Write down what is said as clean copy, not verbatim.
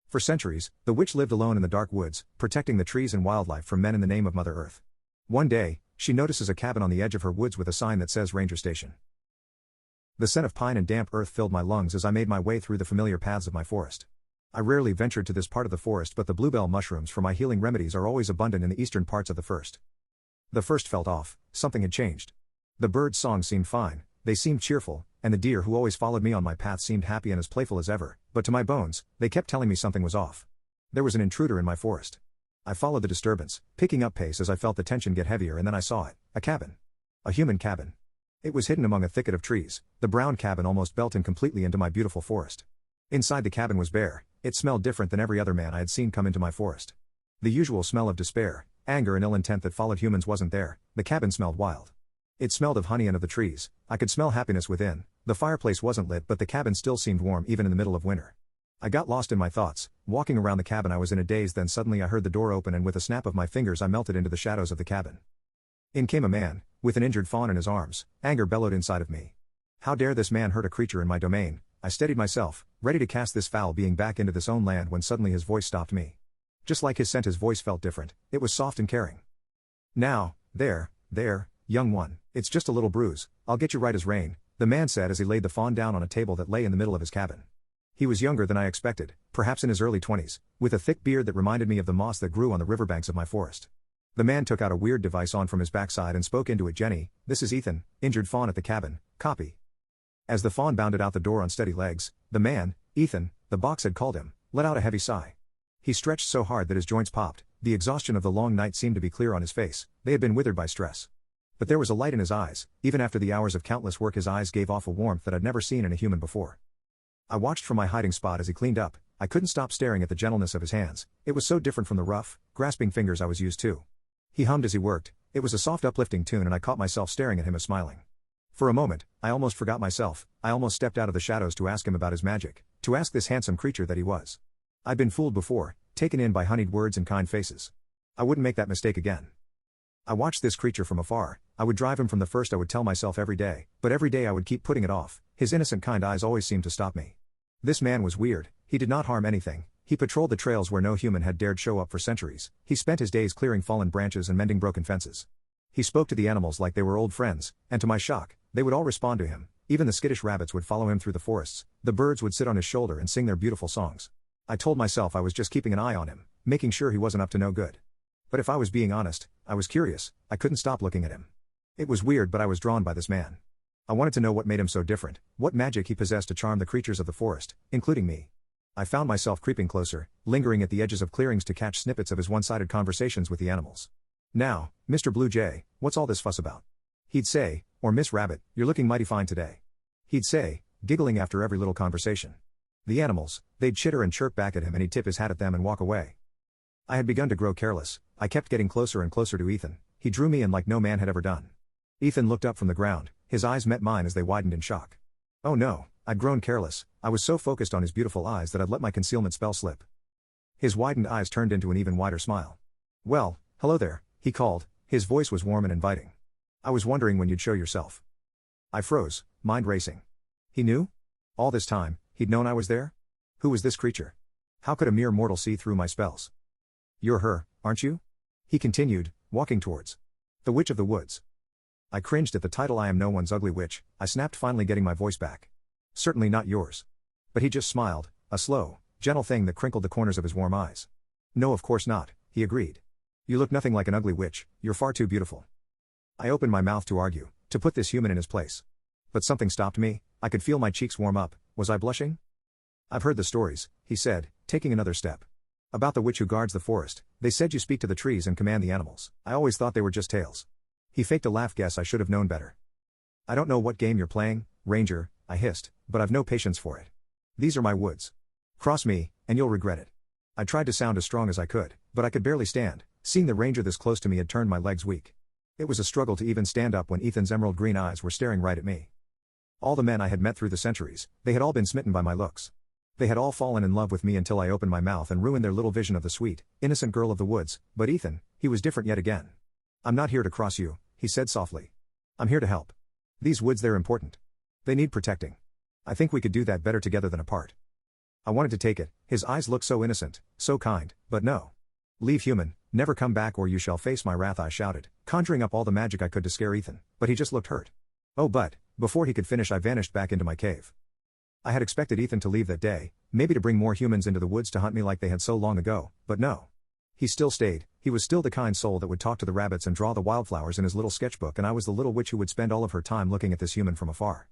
For centuries, the witch lived alone in the dark woods, protecting the trees and wildlife from men in the name of Mother Earth. One day, she notices a cabin on the edge of her woods with a sign that says Ranger Station. The scent of pine and damp earth filled my lungs as I made my way through the familiar paths of my forest. I rarely ventured to this part of the forest, but the bluebell mushrooms for my healing remedies are always abundant in the eastern parts of the first. The first felt off, something had changed. The birds' songs seemed fine, they seemed cheerful, and the deer who always followed me on my path seemed happy and as playful as ever, but to my bones, they kept telling me something was off. There was an intruder in my forest. I followed the disturbance, picking up pace as I felt the tension get heavier, and then I saw it, a cabin. A human cabin. It was hidden among a thicket of trees, the brown cabin almost built in completely into my beautiful forest. Inside the cabin was bare, it smelled different than every other man I had seen come into my forest. The usual smell of despair, anger and ill intent that followed humans wasn't there, the cabin smelled wild. It smelled of honey and of the trees, I could smell happiness within, the fireplace wasn't lit but the cabin still seemed warm even in the middle of winter. I got lost in my thoughts, walking around the cabin I was in a daze, then suddenly I heard the door open and with a snap of my fingers I melted into the shadows of the cabin. In came a man, with an injured fawn in his arms, anger bellowed inside of me. How dare this man hurt a creature in my domain? I steadied myself, ready to cast this foul being back into this own land when suddenly his voice stopped me. Just like his scent, his voice felt different, it was soft and caring. Now, there, young one, it's just a little bruise, I'll get you right as rain, the man said as he laid the fawn down on a table that lay in the middle of his cabin. He was younger than I expected, perhaps in his early 20s, with a thick beard that reminded me of the moss that grew on the riverbanks of my forest. The man took out a weird device on from his backside and spoke into it. Jenny, this is Ethan, injured fawn at the cabin, copy. As the fawn bounded out the door on steady legs, the man, Ethan, the box had called him, let out a heavy sigh. He stretched so hard that his joints popped, the exhaustion of the long night seemed to be clear on his face, they had been withered by stress. But there was a light in his eyes, even after the hours of countless work his eyes gave off a warmth that I'd never seen in a human before. I watched from my hiding spot as he cleaned up, I couldn't stop staring at the gentleness of his hands, it was so different from the rough, grasping fingers I was used to. He hummed as he worked, it was a soft uplifting tune and I caught myself staring at him and smiling. For a moment, I almost forgot myself, I almost stepped out of the shadows to ask him about his magic, to ask this handsome creature that he was. I'd been fooled before, taken in by honeyed words and kind faces. I wouldn't make that mistake again. I watched this creature from afar, I would drive him from the first, I would tell myself every day, but every day I would keep putting it off, his innocent kind eyes always seemed to stop me. This man was weird, he did not harm anything, he patrolled the trails where no human had dared show up for centuries, he spent his days clearing fallen branches and mending broken fences. He spoke to the animals like they were old friends, and to my shock, they would all respond to him, even the skittish rabbits would follow him through the forests, the birds would sit on his shoulder and sing their beautiful songs. I told myself I was just keeping an eye on him, making sure he wasn't up to no good. But if I was being honest, I was curious, I couldn't stop looking at him. It was weird but I was drawn by this man. I wanted to know what made him so different, what magic he possessed to charm the creatures of the forest, including me. I found myself creeping closer, lingering at the edges of clearings to catch snippets of his one-sided conversations with the animals. Now, Mr. Blue Jay, what's all this fuss about? He'd say, or Miss Rabbit, you're looking mighty fine today. He'd say, giggling after every little conversation. The animals, they'd chitter and chirp back at him and he'd tip his hat at them and walk away. I had begun to grow careless, I kept getting closer and closer to Ethan, he drew me in like no man had ever done. Ethan looked up from the ground, his eyes met mine as they widened in shock. Oh no, I'd grown careless, I was so focused on his beautiful eyes that I'd let my concealment spell slip. His widened eyes turned into an even wider smile. Well, hello there, he called, his voice was warm and inviting. I was wondering when you'd show yourself. I froze, mind racing. He knew? All this time, he'd known I was there? Who was this creature? How could a mere mortal see through my spells? You're her, aren't you? He continued, walking towards the Witch of the Woods. I cringed at the title. I am no one's ugly witch, I snapped, finally getting my voice back. Certainly not yours. But he just smiled, a slow, gentle thing that crinkled the corners of his warm eyes. No, of course not, he agreed. You look nothing like an ugly witch, you're far too beautiful. I opened my mouth to argue, to put this human in his place. But something stopped me, I could feel my cheeks warm up, was I blushing? I've heard the stories, he said, taking another step. About the witch who guards the forest, they said you speak to the trees and command the animals. I always thought they were just tales. He faked a laugh, guess I should have known better. I don't know what game you're playing, Ranger, I hissed, but I've no patience for it. These are my woods. Cross me, and you'll regret it. I tried to sound as strong as I could, but I could barely stand, seeing the Ranger this close to me had turned my legs weak. It was a struggle to even stand up when Ethan's emerald green eyes were staring right at me. All the men I had met through the centuries, they had all been smitten by my looks. They had all fallen in love with me until I opened my mouth and ruined their little vision of the sweet, innocent girl of the woods, but Ethan, he was different yet again. I'm not here to cross you, he said softly. I'm here to help. These woods, they're important. They need protecting. I think we could do that better together than apart. I wanted to take it, his eyes looked so innocent, so kind, but no. Leave human, never come back or you shall face my wrath, I shouted, conjuring up all the magic I could to scare Ethan, but he just looked hurt. Oh but, before he could finish I vanished back into my cave. I had expected Ethan to leave that day, maybe to bring more humans into the woods to hunt me like they had so long ago, but no. He still stayed, he was still the kind soul that would talk to the rabbits and draw the wildflowers in his little sketchbook, and I was the little witch who would spend all of her time looking at this human from afar.